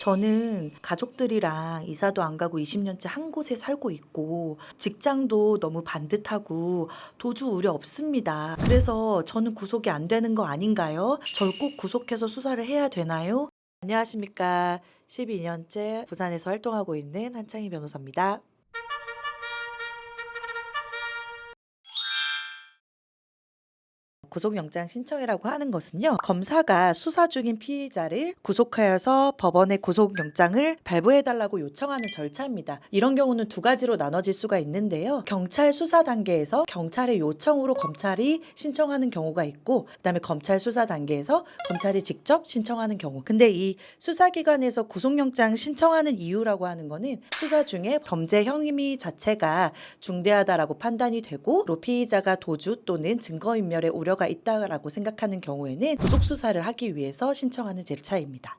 저는 가족들이랑 이사도 안 가고 20년째 한 곳에 살고 있고 직장도 너무 반듯하고 도주 우려 없습니다. 그래서 저는 구속이 안 되는 거 아닌가요? 절 꼭 구속해서 수사를 해야 되나요? 안녕하십니까. 12년째 부산에서 활동하고 있는 한창희 변호사입니다. 구속영장 신청이라고 하는 것은요, 검사가 수사 중인 피의자를 구속하여서 법원에 구속영장을 발부해달라고 요청하는 절차입니다. 이런 경우는 두 가지로 나눠질 수가 있는데요. 경찰 수사 단계에서 경찰의 요청으로 검찰이 신청하는 경우가 있고, 그다음에 검찰 수사 단계에서 검찰이 직접 신청하는 경우. 근데 이 수사기관에서 구속영장 신청하는 이유라고 하는 거는 수사 중에 범죄 혐의 자체가 중대하다라고 판단이 되고, 또 피의자가 도주 또는 증거인멸의 우려가 있다라고 생각하는 경우에는 구속 수사를 하기 위해서 신청하는 절차입니다.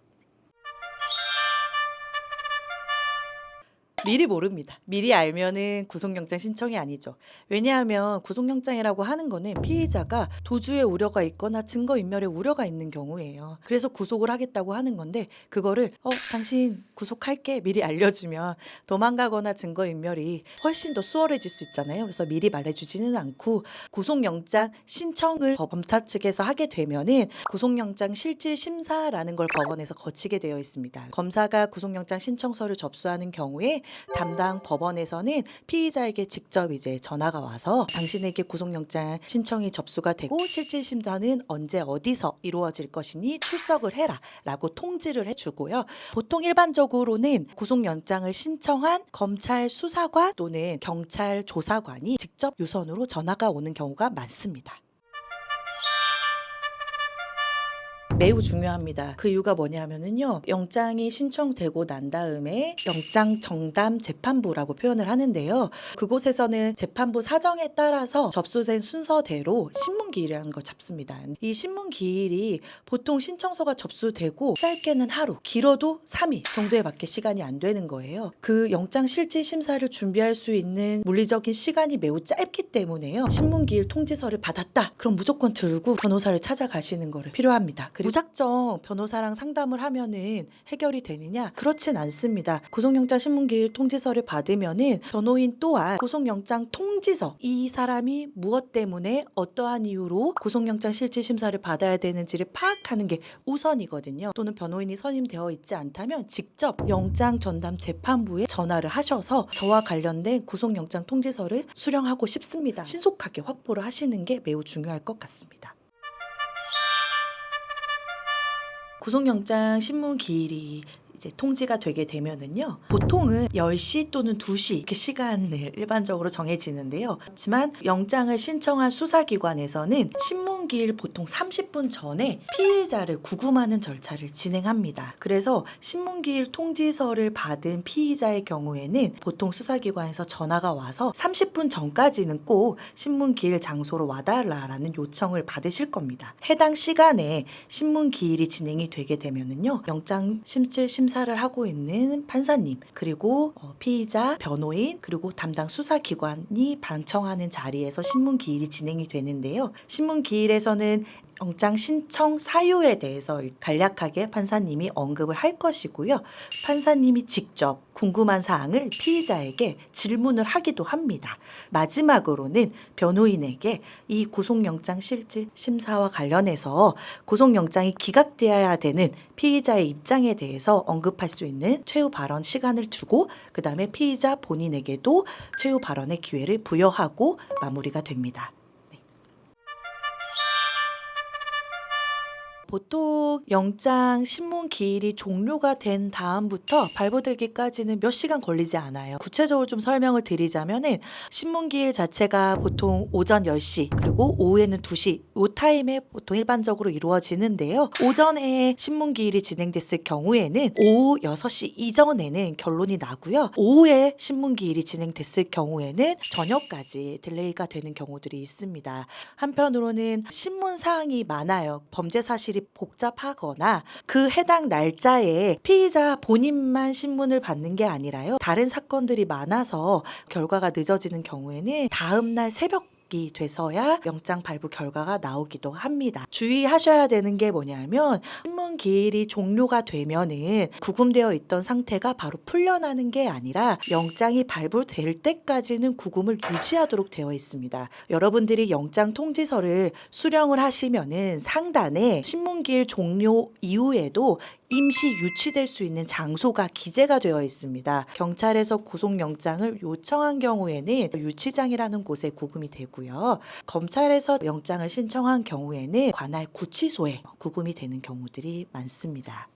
미리 모릅니다. 미리 알면은 구속영장 신청이 아니죠. 왜냐하면 구속영장이라고 하는 거는 피의자가 도주의 우려가 있거나 증거인멸의 우려가 있는 경우예요. 그래서 구속을 하겠다고 하는 건데, 그거를 당신 구속할게 미리 알려주면 도망가거나 증거인멸이 훨씬 더 수월해질 수 있잖아요. 그래서 미리 말해주지는 않고, 구속영장 신청을 검사 측에서 하게 되면은 구속영장 실질심사라는 걸 법원에서 거치게 되어 있습니다. 검사가 구속영장 신청서를 접수하는 경우에 담당 법원에서는 피의자에게 직접 이제 전화가 와서 당신에게 구속영장 신청이 접수가 되고 실질 심사는 언제 어디서 이루어질 것이니 출석을 해라 라고 통지를 해주고요. 보통 일반적으로는 구속영장을 신청한 검찰 수사관 또는 경찰 조사관이 직접 유선으로 전화가 오는 경우가 많습니다. 매우 중요합니다. 그 이유가 뭐냐면은요, 영장이 신청되고 난 다음에 영장 정담 재판부라고 표현을 하는데요. 그곳에서는 재판부 사정에 따라서 접수된 순서대로 신문기일이라는 걸 잡습니다. 이 신문기일이 보통 신청서가 접수되고 짧게는 하루, 길어도 3일 정도에 밖에 시간이 안 되는 거예요. 그 영장 실질 심사를 준비할 수 있는 물리적인 시간이 매우 짧기 때문에요. 신문기일 통지서를 받았다. 그럼 무조건 들고 변호사를 찾아가시는 거를 필요합니다. 그리고 무작정 변호사랑 상담을 하면은 해결이 되느냐? 그렇진 않습니다. 구속영장 신문기일 통지서를 받으면은 변호인 또한 구속영장 통지서, 이 사람이 무엇 때문에 어떠한 이유로 구속영장 실질심사를 받아야 되는지를 파악하는 게 우선이거든요. 또는 변호인이 선임되어 있지 않다면 직접 영장 전담 재판부에 전화를 하셔서 저와 관련된 구속영장 통지서를 수령하고 싶습니다. 신속하게 확보를 하시는 게 매우 중요할 것 같습니다. 구속영장 신문기일이 이제 통지가 되게 되면은요, 보통은 10시 또는 2시 이렇게 시간을 일반적으로 정해지는데요. 하지만 영장을 신청한 수사기관에서는 신문기일 보통 30분 전에 피의자를 구금하는 절차를 진행합니다. 그래서 신문기일 통지서를 받은 피의자의 경우에는 보통 수사기관에서 전화가 와서 30분 전까지는 꼭 신문기일 장소로 와달라라는 요청을 받으실 겁니다. 해당 시간에 신문기일이 진행이 되게 되면은요, 영장 심사를 하고 있는 판사님, 그리고 피의자, 변호인, 그리고 담당 수사기관이 방청하는 자리에서 신문기일이 진행이 되는데요. 신문기일에서는 영장 신청 사유에 대해서 간략하게 판사님이 언급을 할 것이고요. 판사님이 직접 궁금한 사항을 피의자에게 질문을 하기도 합니다. 마지막으로는 변호인에게 이 구속영장 실질 심사와 관련해서 구속영장이 기각되어야 되는 피의자의 입장에 대해서 언급할 수 있는 최후 발언 시간을 두고, 그 다음에 피의자 본인에게도 최후 발언의 기회를 부여하고 마무리가 됩니다. 보통 영장 신문 기일이 종료가 된 다음부터 발부되기까지는 몇 시간 걸리지 않아요. 구체적으로 좀 설명을 드리자면은 신문 기일 자체가 보통 오전 10시 그리고 오후에는 2시 이 타임에 보통 일반적으로 이루어지는데요. 오전에 신문 기일이 진행됐을 경우에는 오후 6시 이전에는 결론이 나고요. 오후에 신문 기일이 진행됐을 경우에는 저녁까지 딜레이가 되는 경우들이 있습니다. 한편으로는 신문 사항이 많아요. 범죄 사실이 복잡하거나 그 해당 날짜에 피의자 본인만 신문을 받는 게 아니라요, 다른 사건들이 많아서 결과가 늦어지는 경우에는 다음날 새벽 시작이 돼서야 영장 발부 결과가 나오기도 합니다. 주의하셔야 되는 게 뭐냐면 신문 기일이 종료가 되면은 구금되어 있던 상태가 바로 풀려나는 게 아니라 영장이 발부될 때까지는 구금을 유지하도록 되어 있습니다. 여러분들이 영장 통지서를 수령을 하시면은 상단에 신문기일 종료 이후에도 임시 유치될 수 있는 장소가 기재가 되어 있습니다. 경찰에서 구속영장을 요청한 경우에는 유치장이라는 곳에 구금이 되고요. 검찰에서 영장을 신청한 경우에는 관할 구치소에 구금이 되는 경우들이 많습니다.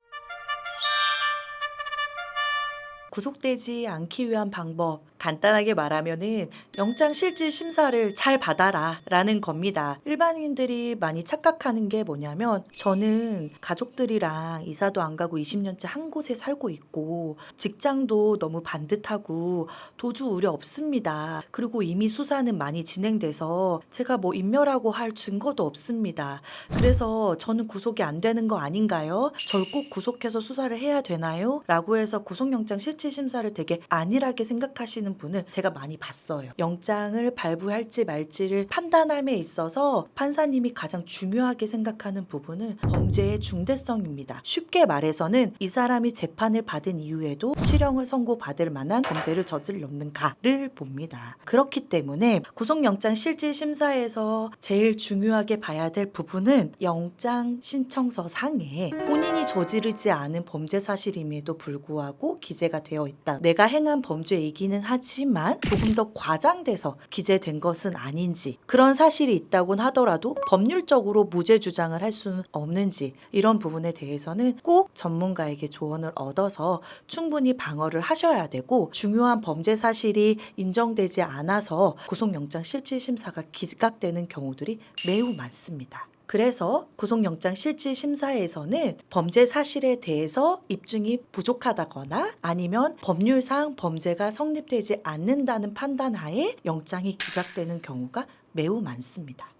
구속되지 않기 위한 방법, 간단하게 말하면은 영장 실질 심사를 잘 받아라 라는 겁니다. 일반인들이 많이 착각하는 게 뭐냐면 저는 가족들이랑 이사도 안 가고 20년째 한 곳에 살고 있고 직장도 너무 반듯하고 도주 우려 없습니다. 그리고 이미 수사는 많이 진행돼서 제가 뭐 인멸하고 할 증거도 없습니다. 그래서 저는 구속이 안 되는 거 아닌가요? 절 꼭 구속해서 수사를 해야 되나요? 라고 해서 구속영장 실질 심사를 되게 안일하게 생각하시는 분을 제가 많이 봤어요. 영장을 발부할지 말지를 판단함에 있어서 판사님이 가장 중요하게 생각하는 부분은 범죄의 중대성입니다. 쉽게 말해서는 이 사람이 재판을 받은 이후에도 실형을 선고받을 만한 범죄를 저질렀는가를 봅니다. 그렇기 때문에 구속영장 실질 심사에서 제일 중요하게 봐야 될 부분은 영장 신청서 상에 본인이 저지르지 않은 범죄 사실임에도 불구하고 기재가 되어 있다. 내가 행한 범죄이기는 하지만 조금 더 과장돼서 기재된 것은 아닌지, 그런 사실이 있다곤 하더라도 법률적으로 무죄 주장을 할 수는 없는지, 이런 부분에 대해서는 꼭 전문가에게 조언을 얻어서 충분히 방어를 하셔야 되고, 중요한 범죄 사실이 인정되지 않아서 구속영장 실질 심사가 기각되는 경우들이 매우 많습니다. 그래서 구속영장 실질 심사에서는 범죄 사실에 대해서 입증이 부족하다거나 아니면 법률상 범죄가 성립되지 않는다는 판단하에 영장이 기각되는 경우가 매우 많습니다.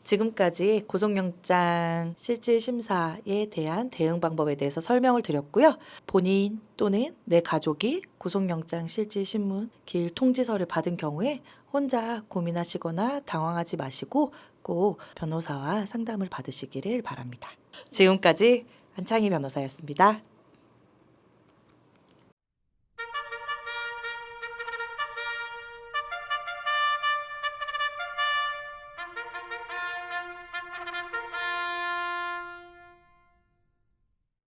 지금까지 구속영장 실질 심사에 대한 대응 방법에 대해서 설명을 드렸고요. 본인 또는 내 가족이 구속영장 실질 신문 기일 통지서를 받은 경우에 혼자 고민하시거나 당황하지 마시고 꼭 변호사와 상담을 받으시기를 바랍니다. 지금까지 한창희 변호사였습니다.